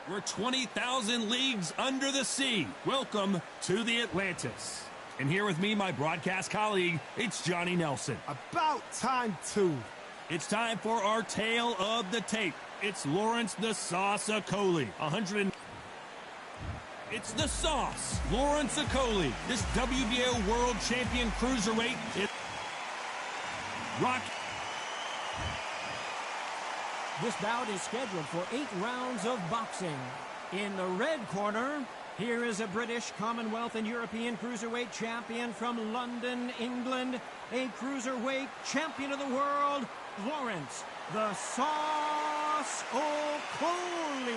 We're 20,000 leagues under the sea. Welcome to the Atlantis. And here with me, my broadcast colleague, it's Johnny Nelson. About time, too. It's time for our tale of the tape. It's Lawrence the Sauce Okoli. It's the Sauce, Lawrence Okoli. This WBO World Champion Cruiserweight is Rock. This bout is scheduled for 8 rounds of boxing. In the red corner, here is a British, Commonwealth, and European Cruiserweight champion from London, England, a Cruiserweight champion of the world, Lawrence the Sauce Okoli.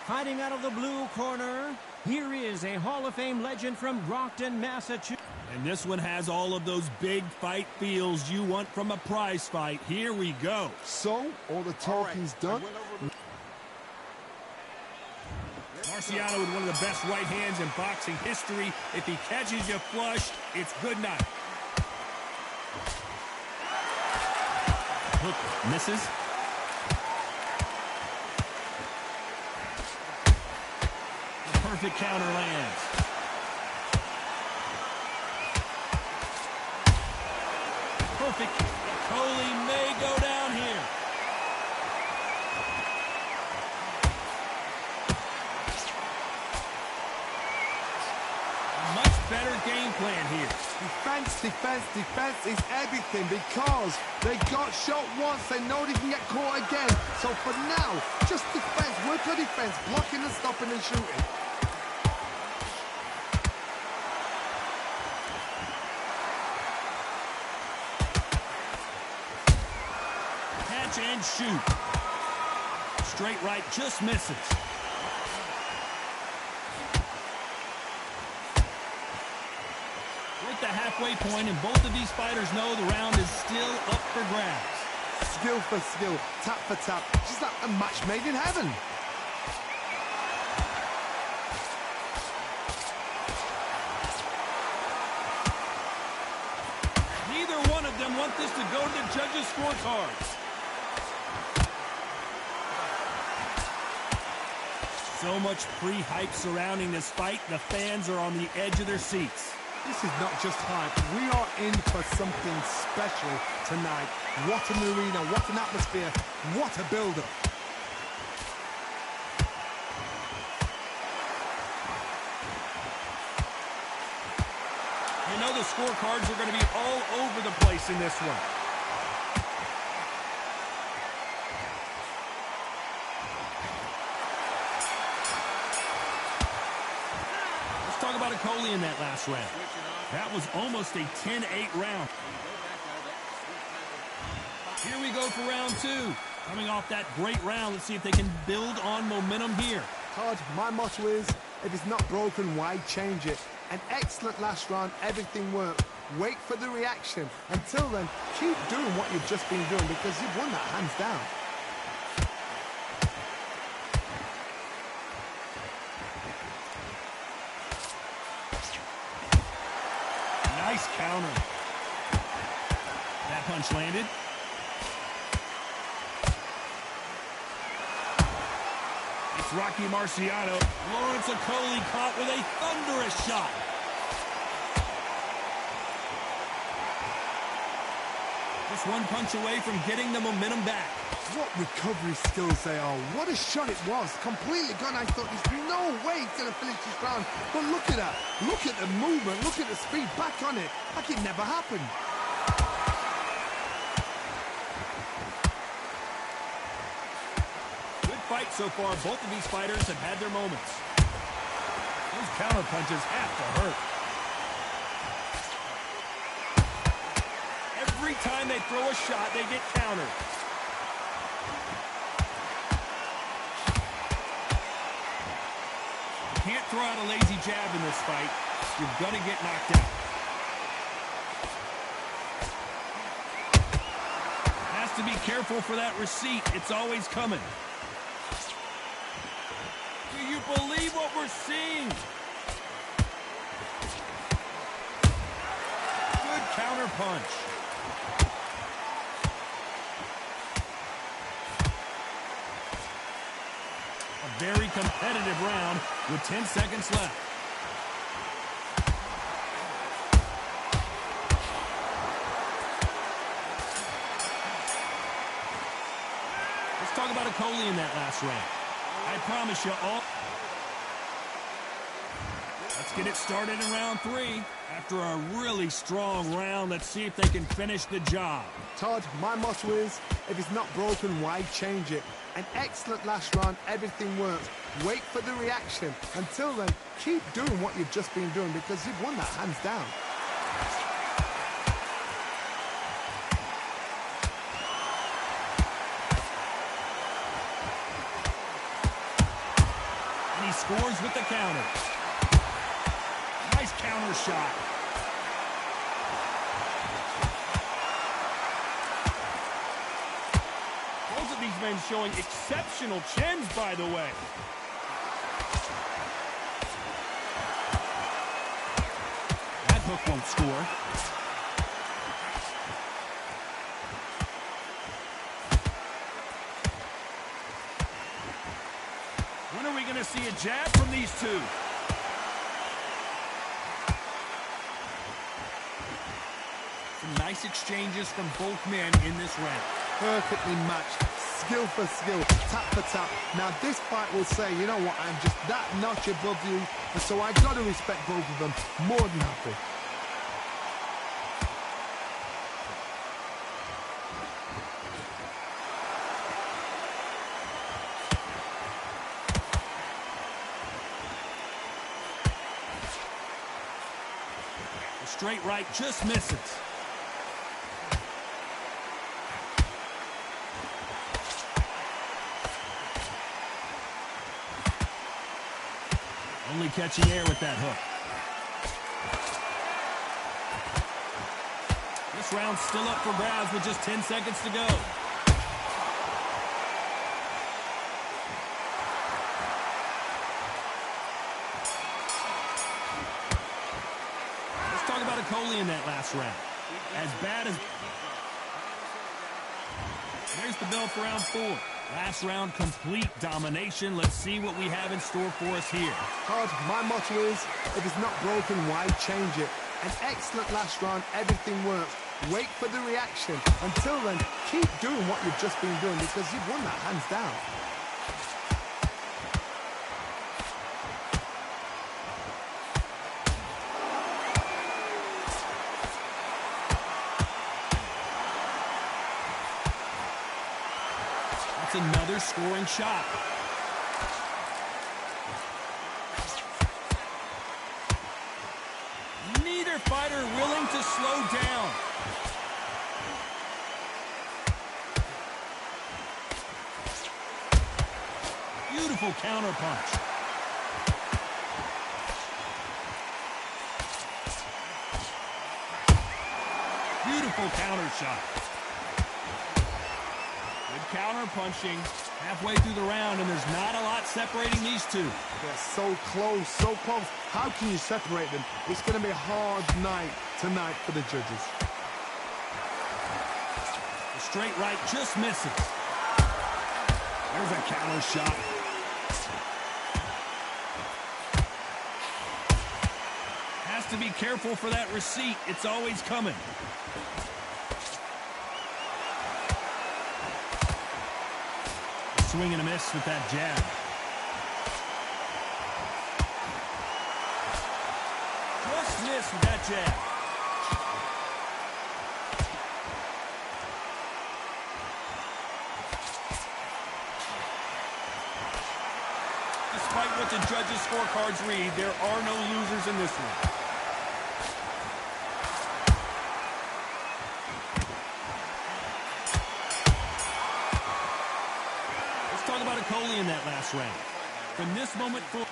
Fighting out of the blue corner, here is a Hall of Fame legend from Brockton, Massachusetts. And this one has all of those big fight feels you want from a prize fight. Here we go. So, all the talking's done. Marciano with one of the best right hands in boxing history. If he catches you flush, it's good night. Hook misses. The perfect counter lands. Perfect. Okoli may go down here. A much better game plan here. Defense, defense, defense is everything because they got shot once. They know they can get caught again. So for now, just defense, work on defense, blocking and stopping and shooting. Catch and shoot. Straight right just misses. We're at the halfway point, and both of these fighters know the round is still up for grabs. Skill for skill, tap for tap, just like a match made in heaven. Neither one of them want this to go to the judges' scorecards. So much pre-hype surrounding this fight, the fans are on the edge of their seats. This is not just hype. We are in for something special tonight. What an arena, what an atmosphere, what a build-up. You know the scorecards are going to be all over the place in this one. Let's talk about Okoli in that last round. That was almost a 10-8 round. Here we go for round 2. Coming off that great round, let's see if they can build on momentum here. Todd, my motto is, if it's not broken, why change it? An excellent last round, everything worked. Wait for the reaction. Until then, keep doing what you've just been doing because you've won that hands down. Nice counter. That punch landed. It's Rocky Marciano. Lawrence Okoli caught with a thunderous shot. Just one punch away from getting the momentum back. What recovery skills they are. What a shot it was. Completely gone. I thought there's no way he's going to finish this round. But look at that. Look at the movement. Look at the speed. Back on it. Like it never happened. Good fight so far. Both of these fighters have had their moments. Those counter punches have to hurt. Every time they throw a shot, they get countered. You can't throw out a lazy jab in this fight. You're going to get knocked out. Has to be careful for that receipt. It's always coming. Do you believe what we're seeing? Good counter punch. very competitive round with 10 seconds left. Let's talk about a Coley in that last round. I promise you all. Let's get it started in round 3. After a really strong round, let's see if they can finish the job. Todd, my motto is, if it's not broken, why change it? An excellent last round, everything works. Wait for the reaction. Until then, keep doing what you've just been doing because you've won that hands down. And he scores with the counter. Nice counter shot. Both of these men showing exceptional chins, by the way. That hook won't score. When are we going to see a jab from these two? Some nice exchanges from both men in this round. Perfectly matched, skill for skill, tap for tap. Now this fight will say, you know what, I'm just that notch above you, and so I got to respect both of them more than happy. The straight right just misses. Only catching air with that hook. This round's still up for grabs with just 10 seconds to go. Let's talk about a Coley in that last round. As bad as... There's the bell for round 4. Last round, complete domination. Let's see what we have in store for us here. Todd, my motto is, if it's not broken, why change it? An excellent last round, everything works. Wait for the reaction. Until then, keep doing what you've just been doing because you've won that hands down. Another scoring shot. Neither fighter willing to slow down. Beautiful counter punch. Beautiful counter shot. Counter punching halfway through the round, and there's not a lot separating these two. They're so close, so close. How can you separate them? It's going to be a hard night tonight for the judges. The straight right just misses. There's a counter shot. Has to be careful for that receipt. It's always coming. Swing and a miss with that jab. Just missed with that jab. Despite what the judges' scorecards read, there are no losers in this one. Talk about a Coley in that last round. From this moment forward,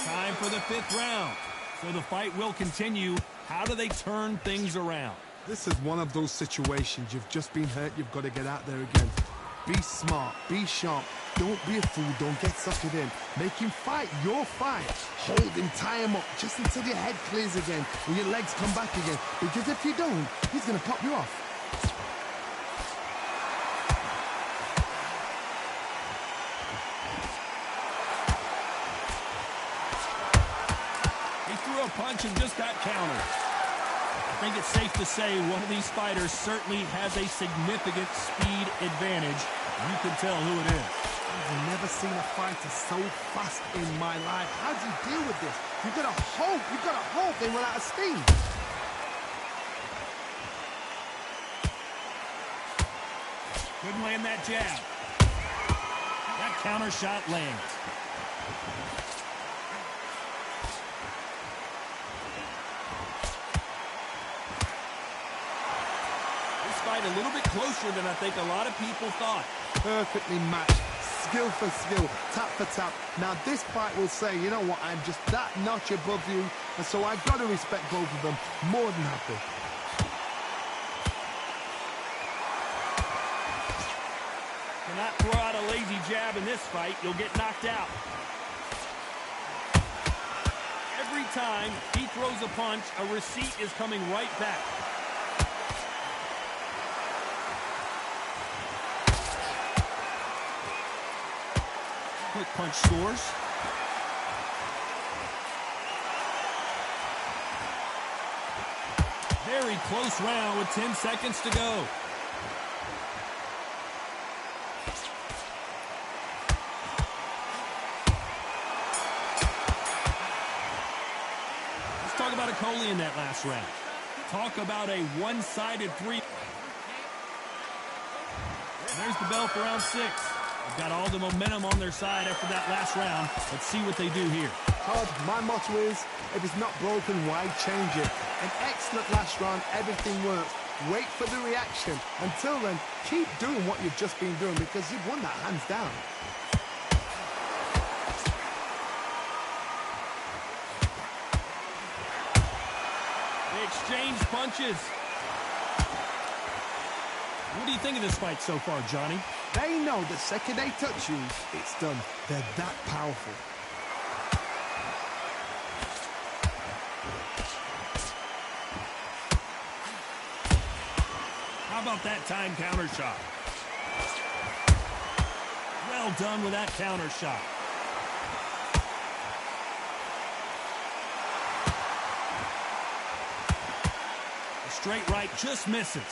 time for the 5th round. So the fight will continue. How do they turn things around? This is one of those situations. You've just been hurt. You've got to get out there again. Be smart. Be sharp. Don't be a fool. Don't get suckered in. Make him fight your fight. Hold him. Tie him up just until your head clears again and your legs come back again. Because if you don't, he's going to pop you off. threw a punch and just got countered. I think it's safe to say one of these fighters certainly has a significant speed advantage. You can tell who it is. I've never seen a fighter so fast in my life. How do you deal with this? You've got to hope they run out of steam. Couldn't land that jab. That counter shot lands. This fight a little bit closer than I think a lot of people thought. Perfectly matched, skill for skill, tap for tap. Now this fight will say, you know what, I'm just that notch above you, and so I've got to respect both of them more than happy. Cannot throw out a lazy jab in this fight, you'll get knocked out. Every time he throws a punch, a receipt is coming right back. Quick punch scores. Very close round with 10 seconds to go. Let's talk about Coley in that last round. Talk about a one-sided three. And there's the bell for round 6. They've got all the momentum on their side after that last round. Let's see what they do here. Todd, my motto is, if it's not broken, why change it? An excellent last round, everything works. Wait for the reaction. Until then, keep doing what you've just been doing because you've won that hands down. They exchange punches. What do you think of this fight so far, Johnny? They know the second they touch you, it's done. They're that powerful. How about that time counter shot? Well done with that counter shot. A straight right just misses.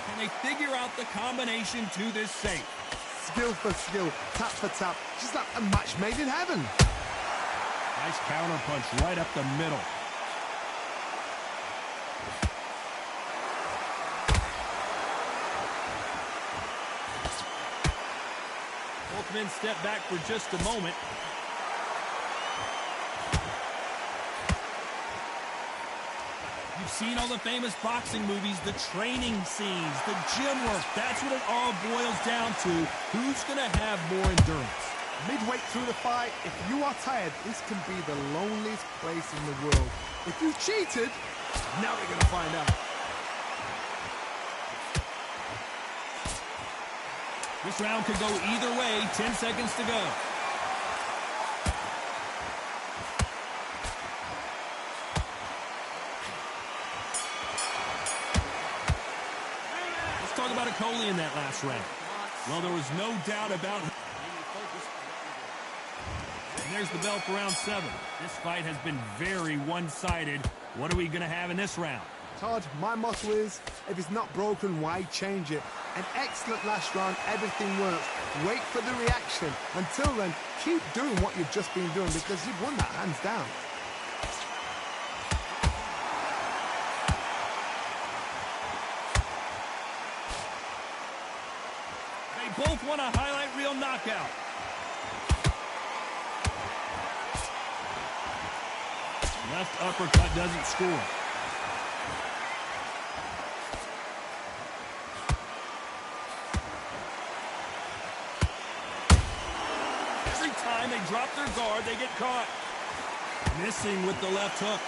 Can they figure out the combination to this safe? Skill for skill, tap for tap, just like a match made in heaven. Nice counter punch right up the middle. Both men step back for just a moment. You've seen all the famous boxing movies, the training scenes, the gym work. That's what it all boils down to. Who's going to have more endurance? Midway through the fight, if you are tired, this can be the loneliest place in the world. If you cheated, now we're going to find out. This round could go either way. 10 seconds to go. Talk about Coley in that last round. Well, there was no doubt about it. And there's the bell for round 7. This fight has been very one-sided. What are we going to have in this round? Todd, my motto is, if it's not broken, why change it? An excellent last round, everything works. Wait for the reaction. Until then, keep doing what you've just been doing because you've won that hands down. Both want a highlight reel knockout. Left uppercut doesn't score. Every time they drop their guard, they get caught. Missing with the left hook.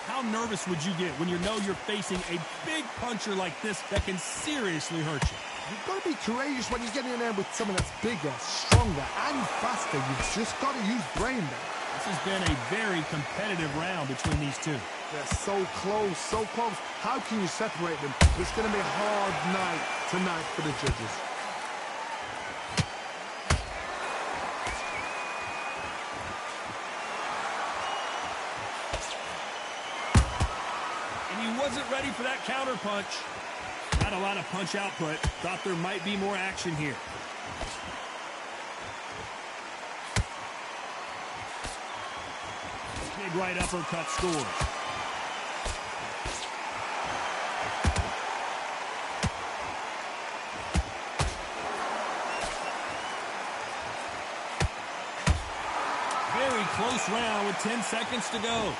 How nervous would you get when you know you're facing a big puncher like this that can seriously hurt you? You've got to be courageous when you're getting in there with someone that's bigger, stronger, and faster. You've just got to use brain there. This has been a very competitive round between these two. They're so close, so close. How can you separate them? It's going to be a hard night tonight for the judges. And he wasn't ready for that counter punch. Not a lot of punch output. Thought there might be more action here. Big right uppercut scores. Very close round with 10 seconds to go.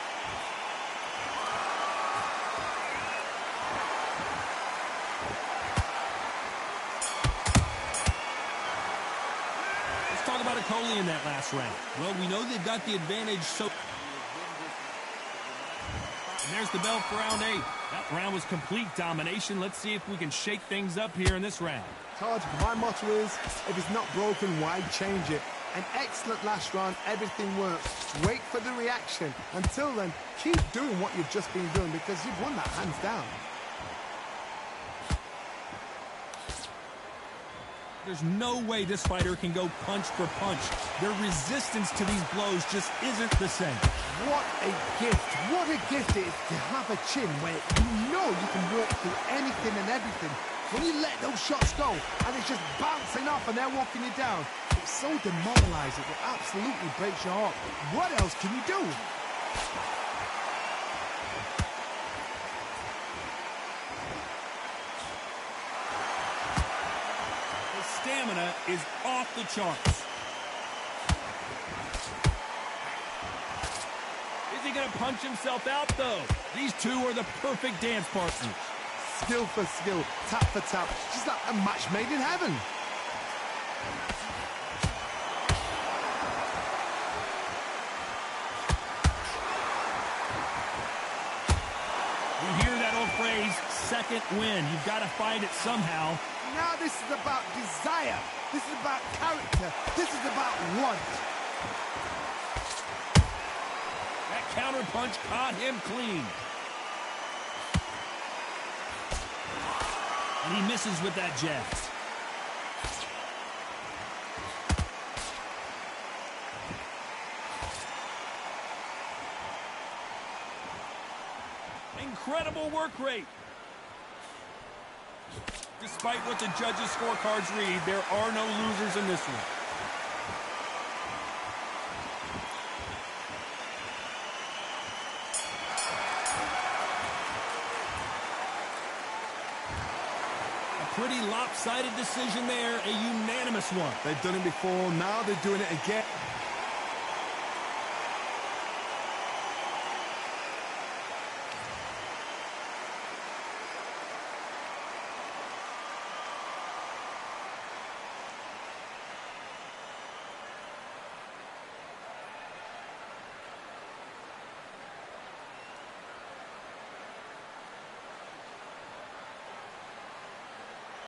Let's talk about Coley in that last round. Well, we know they've got the advantage, so... And there's the bell for round 8. That round was complete domination. Let's see if we can shake things up here in this round. Todd, my motto is, if it's not broken, why change it? An excellent last round, everything works. Wait for the reaction. Until then, keep doing what you've just been doing because you've won that hands down. There's no way this fighter can go punch for punch. Their resistance to these blows just isn't the same. What a gift. What a gift it is to have a chin where you know you can walk through anything and everything. When you let those shots go and it's just bouncing off and they're walking you down, it's so demoralizing. It absolutely breaks your heart. What else can you do? His stamina is off the charts. Is he going to punch himself out, though? These two are the perfect dance partners. Skill for skill, tap for tap. Just like a match made in heaven. You hear that old phrase, second win. You've got to find it somehow. Now this is about desire. This is about character. This is about want. That counter punch caught him clean. And he misses with that jab. Incredible work rate. Despite what the judges' scorecards read, there are no losers in this one. Pretty lopsided decision there, a unanimous one. They've done it before, now they're doing it again.